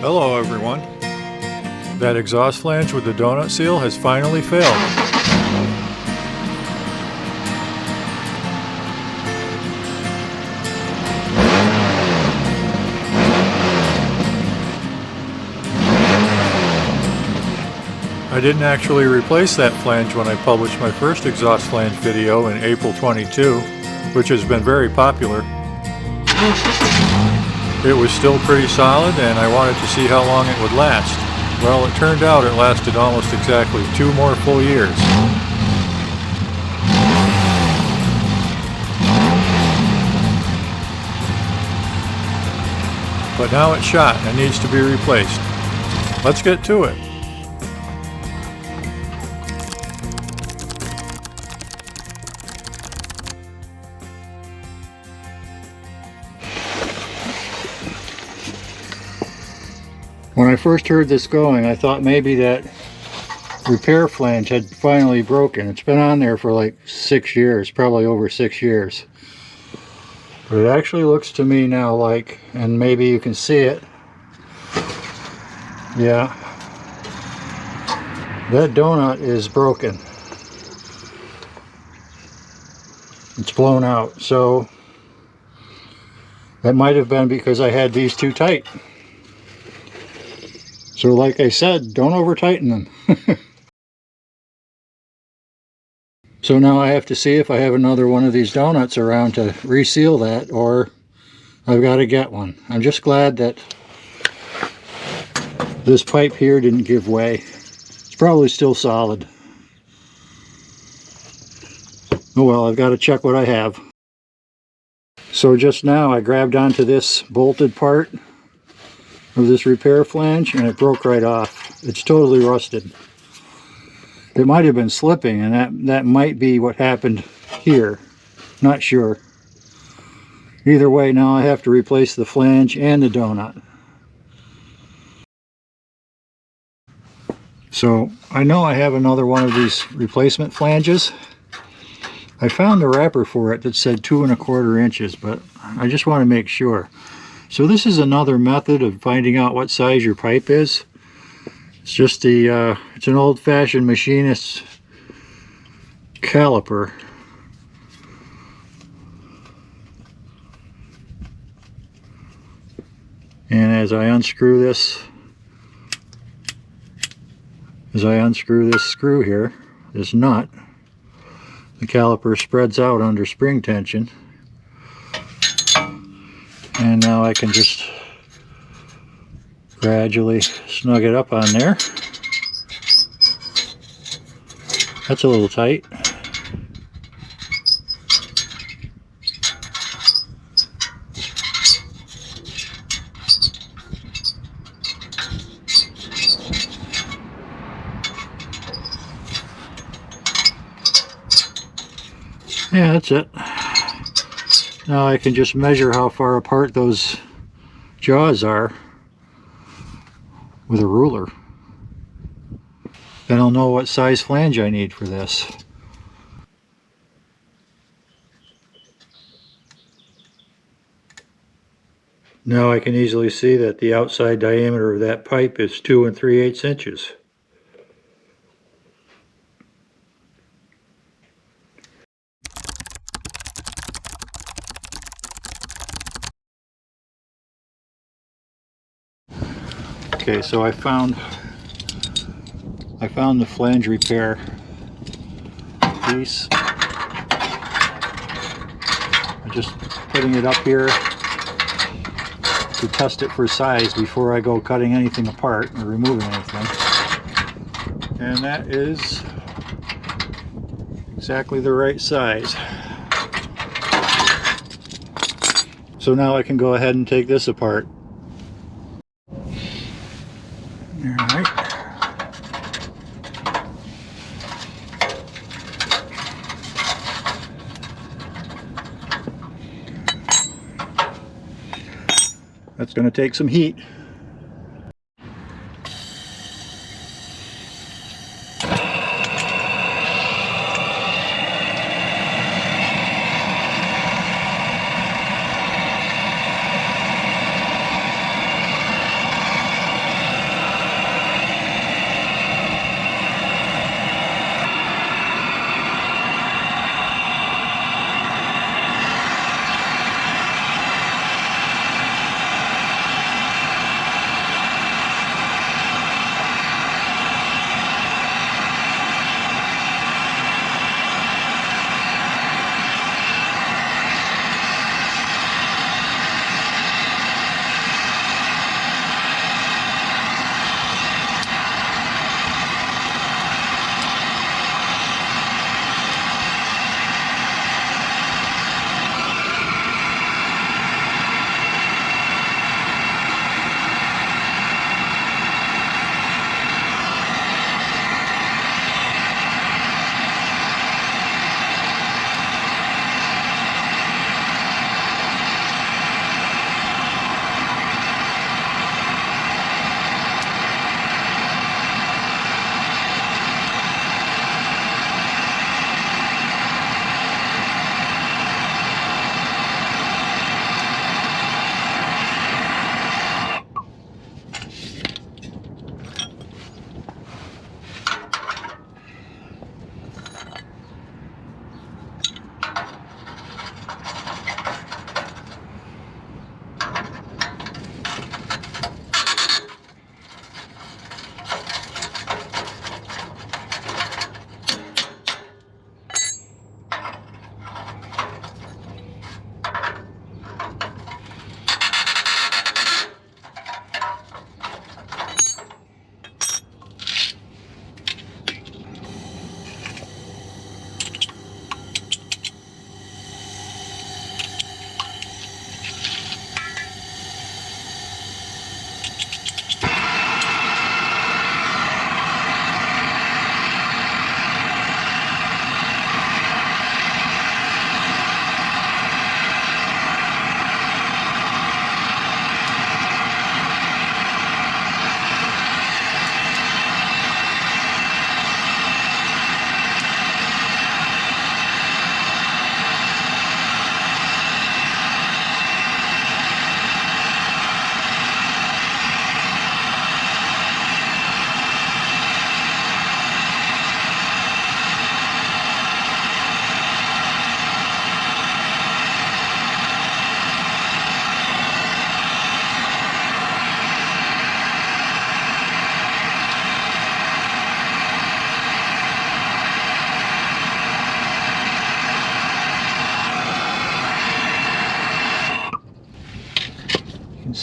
Hello everyone. That exhaust flange with the donut seal has finally failed. I didn't actually replace that flange when I published my first exhaust flange video in April 22, which has been very popular. It was still pretty solid and I wanted to see how long it would last. Well, it turned out it lasted almost exactly 2 more full years. But now it's shot and needs to be replaced. Let's get to it. When I first heard this going, I thought maybe that repair flange had finally broken. It's been on there for like 6 years, probably over 6 years. But it actually looks to me now like, and maybe you can see it, yeah, that donut is broken. It's blown out, so that might have been because I had these too tight. So like I said, don't over tighten them. So now I have to see if I have another one of these donuts around to reseal that, or I've got to get one. I'm just glad that this pipe here didn't give way. It's probably still solid. Oh well, I've got to check what I have. So just now I grabbed onto this bolted part of this repair flange and it broke right off. It's totally rusted. It might have been slipping, and that might be what happened here. Not sure. Either way, now I have to replace the flange and the donut. So I know I have another one of these replacement flanges. I found the wrapper for it that said 2 1/4 inches, but I just want to make sure. So this is another method of finding out what size your pipe is. It's just it's an old-fashioned machinist's caliper. And as I unscrew this screw here, this nut, the caliper spreads out under spring tension. And now I can just gradually snug it up on there. That's a little tight. Yeah, that's it. Now I can just measure how far apart those jaws are with a ruler. Then I'll know what size flange I need for this. Now I can easily see that the outside diameter of that pipe is 2 3/8 inches. Okay, so I found the flange repair piece. I'm just putting it up here to test it for size before I go cutting anything apart or removing anything. And that is exactly the right size. So now I can go ahead and take this apart. Alright. That's going to take some heat.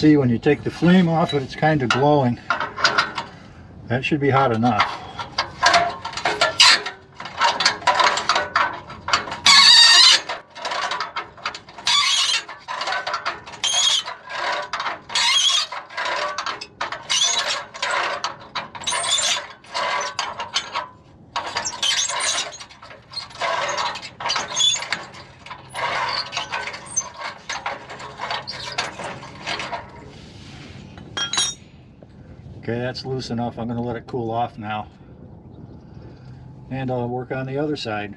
see when you take the flame off it, it's kind of glowing. That should be hot enough. Okay, that's loose enough. I'm going to let it cool off now. And I'll work on the other side.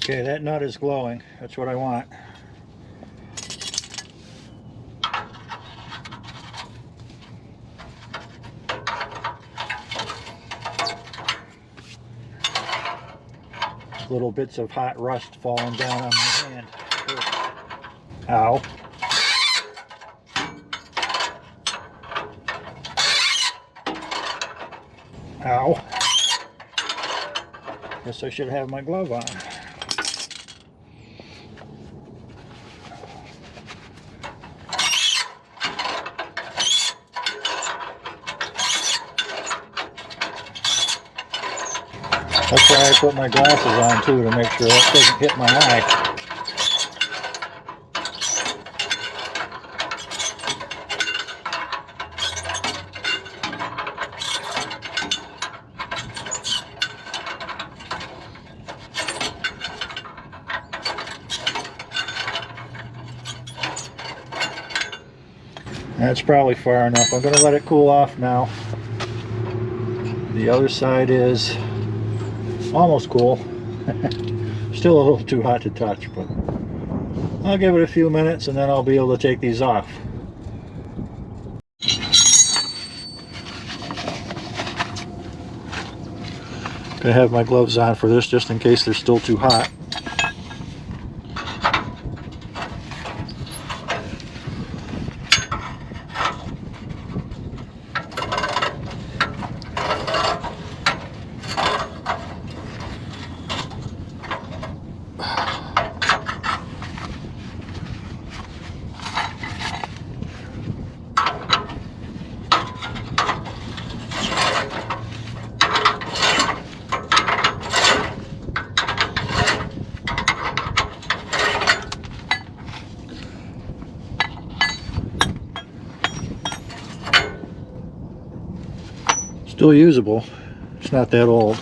Okay, that nut is glowing. That's what I want. Little bits of hot rust falling down on my hand. Ow. Ow. Guess I should have my glove on. That's why I put my glasses on too, to make sure that doesn't hit my eye. That's probably far enough. I'm going to let it cool off now. The other side is almost cool. Still a little too hot to touch, but I'll give it a few minutes and then I'll be able to take these off. Gonna have my gloves on for this just in case they're still too hot. Still usable. It's not that old.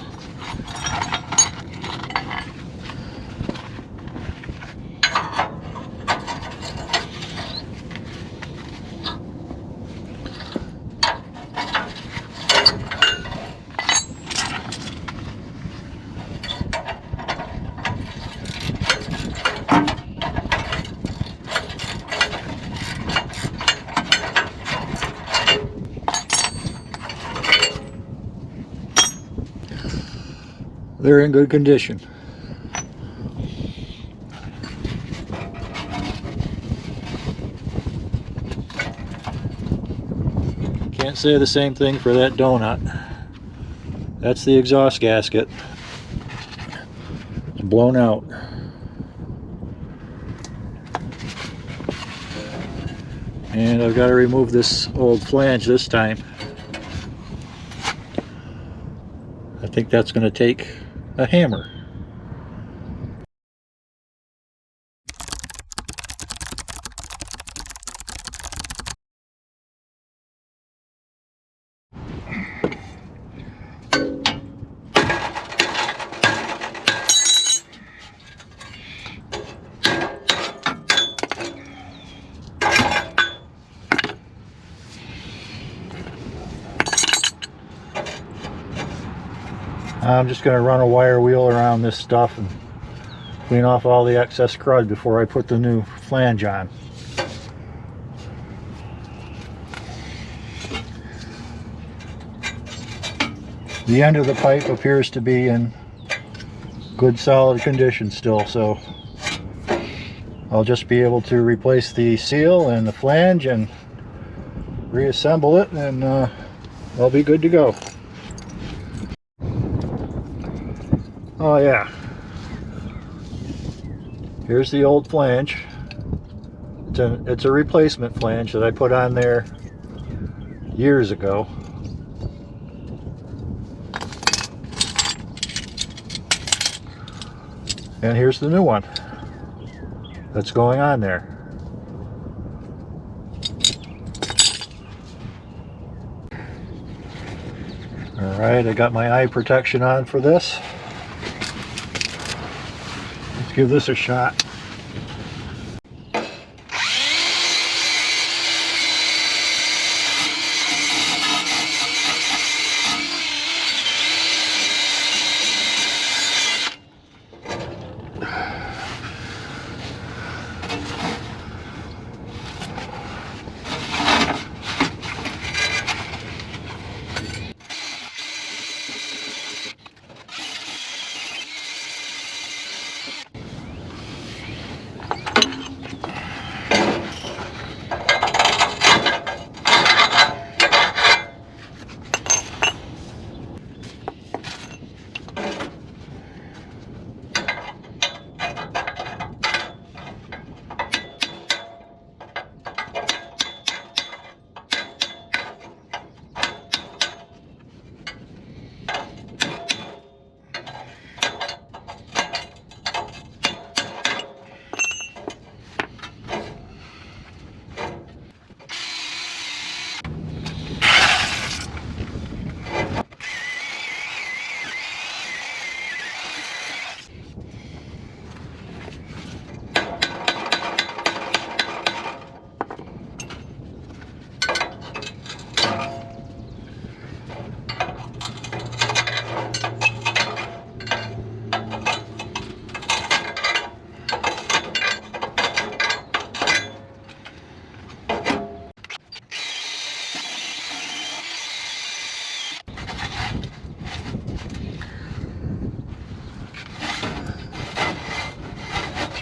They're in good condition. Can't say the same thing for that donut. That's the exhaust gasket. It's blown out. And I've got to remove this old flange this time. I think that's going to take a hammer. I'm just going to run a wire wheel around this stuff and clean off all the excess crud before I put the new flange on. The end of the pipe appears to be in good solid condition still, so I'll just be able to replace the seal and the flange and reassemble it, and I'll be good to go. Oh yeah, here's the old flange. It's a replacement flange that I put on there years ago. And here's the new one that's going on there. Alright, I got my eye protection on for this. Let's give this a shot.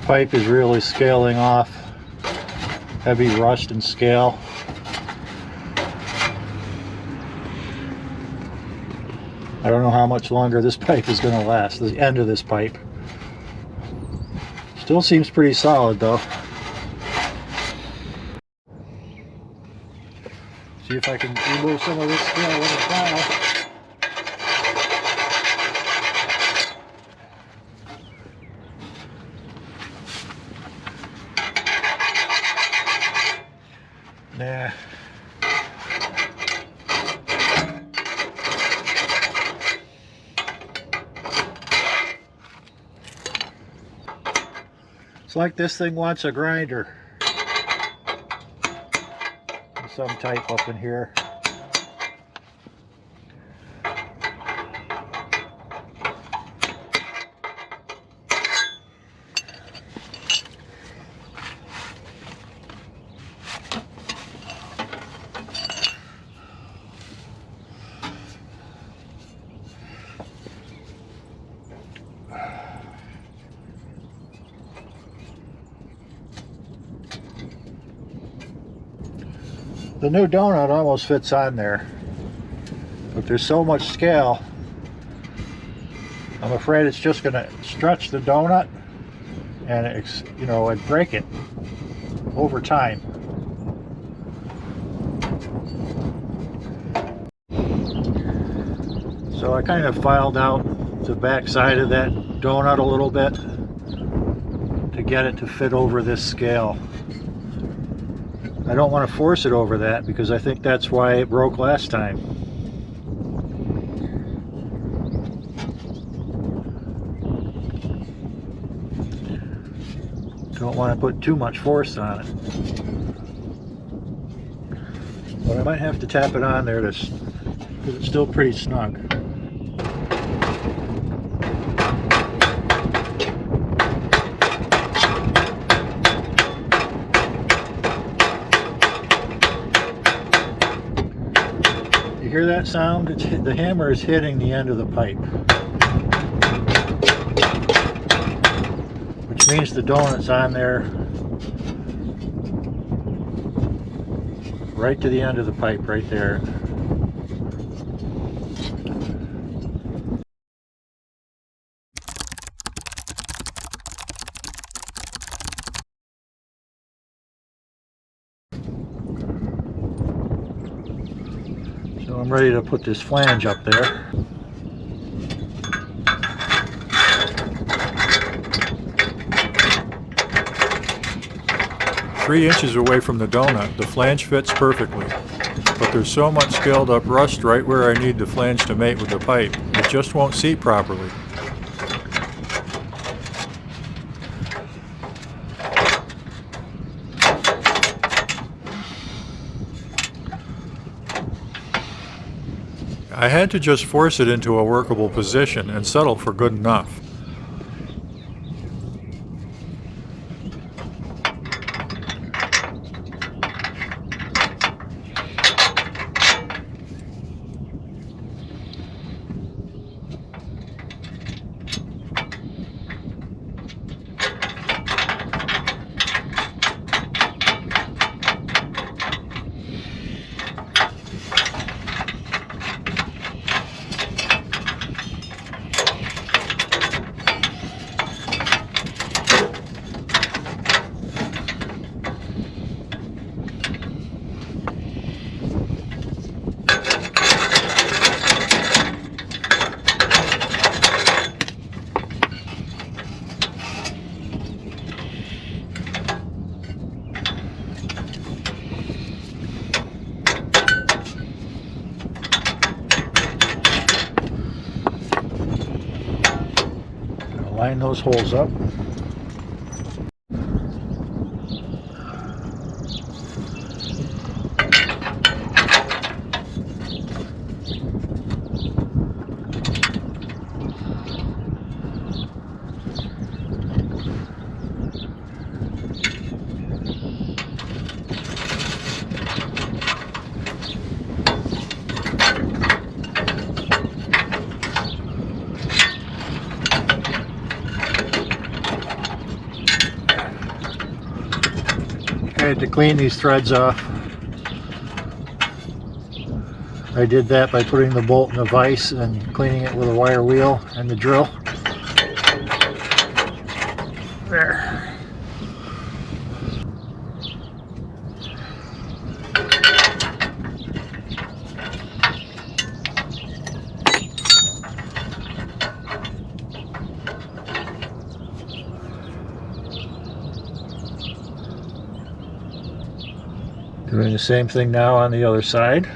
Pipe is really scaling off. Heavy rust and scale. I don't know how much longer this pipe is going to last, the end of this pipe. Still seems pretty solid though. See if I can remove some of this scale with a file. Nah. It's like this thing wants a grinder. Some type up in here. The new donut almost fits on there, but there's so much scale, I'm afraid it's just going to stretch the donut and and break it over time. So I kind of filed out the back side of that donut a little bit to get it to fit over this scale. I don't want to force it over that because I think that's why it broke last time. Don't want to put too much force on it. But I might have to tap it on there because it's still pretty snug. You hear that sound? The hammer is hitting the end of the pipe, which means the donut's on there right to the end of the pipe, right there. So I'm ready to put this flange up there. Three inches away from the donut, the flange fits perfectly, but there's so much scaled up rust right where I need the flange to mate with the pipe, it just won't seat properly. I had to just force it into a workable position and settle for good enough. Line those holes up. I had to clean these threads off. I did that by putting the bolt in a vise and cleaning it with a wire wheel and the drill. There. Doing the same thing now on the other side.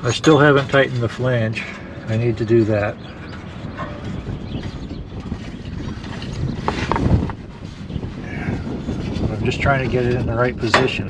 I still haven't tightened the flange. I need to do that. I'm just trying to get it in the right position.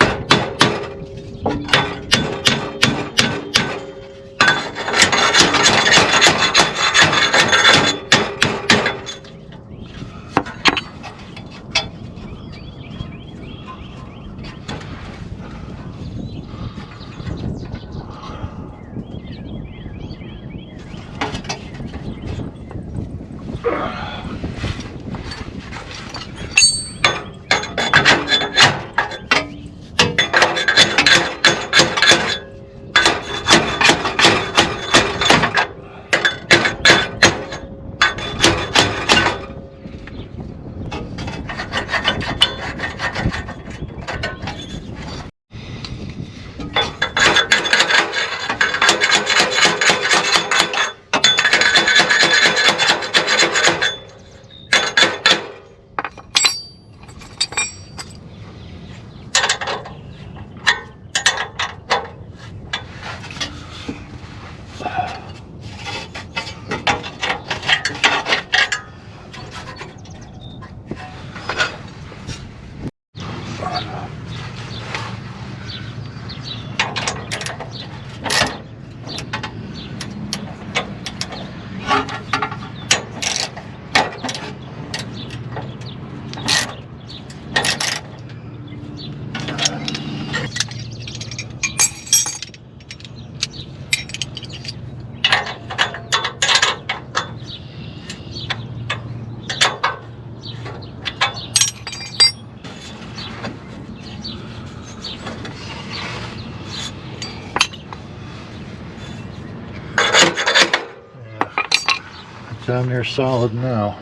Down there solid now.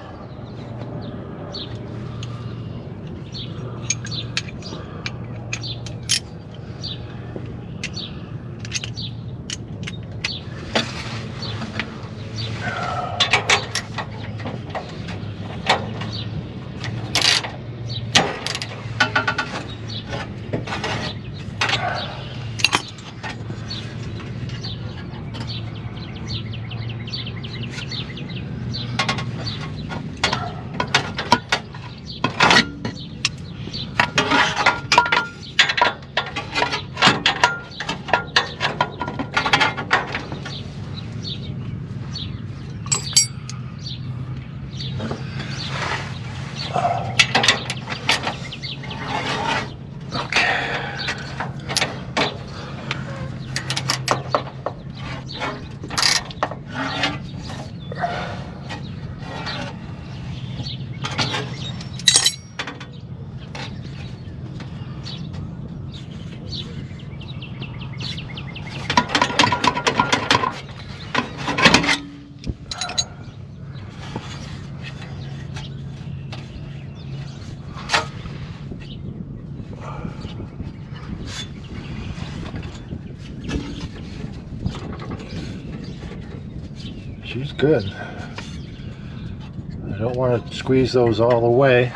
She's good. I don't want to squeeze those all the way.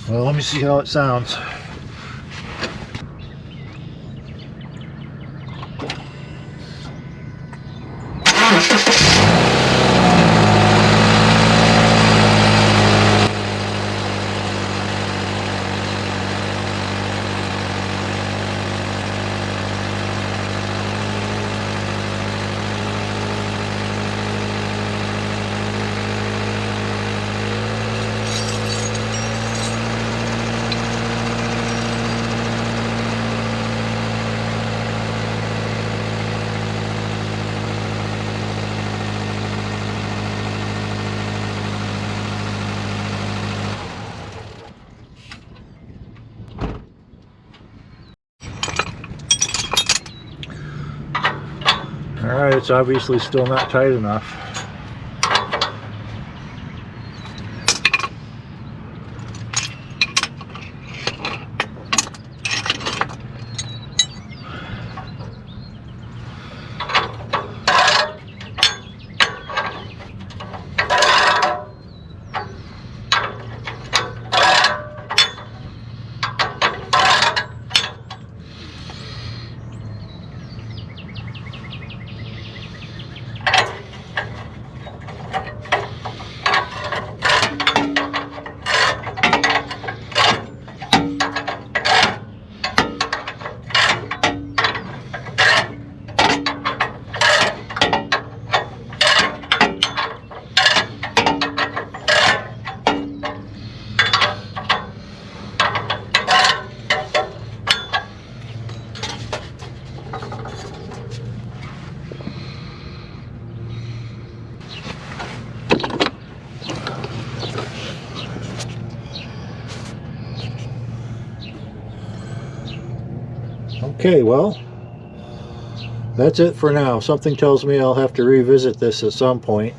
Well, let me see how it sounds. Alright, it's obviously still not tight enough. Okay, well, that's it for now. Something tells me I'll have to revisit this at some point.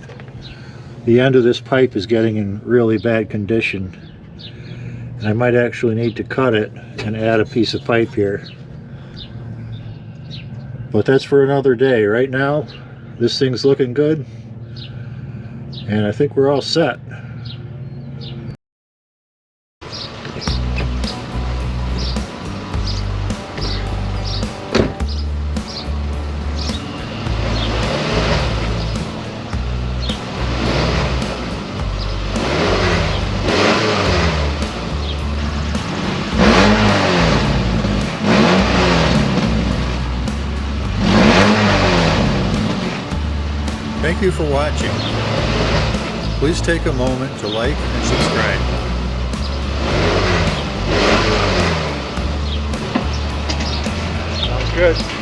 The end of this pipe is getting in really bad condition, and I might actually need to cut it and add a piece of pipe here. But that's for another day. Right now, this thing's looking good, and I think we're all set. Thank you for watching. Please take a moment to like and subscribe. Sounds good.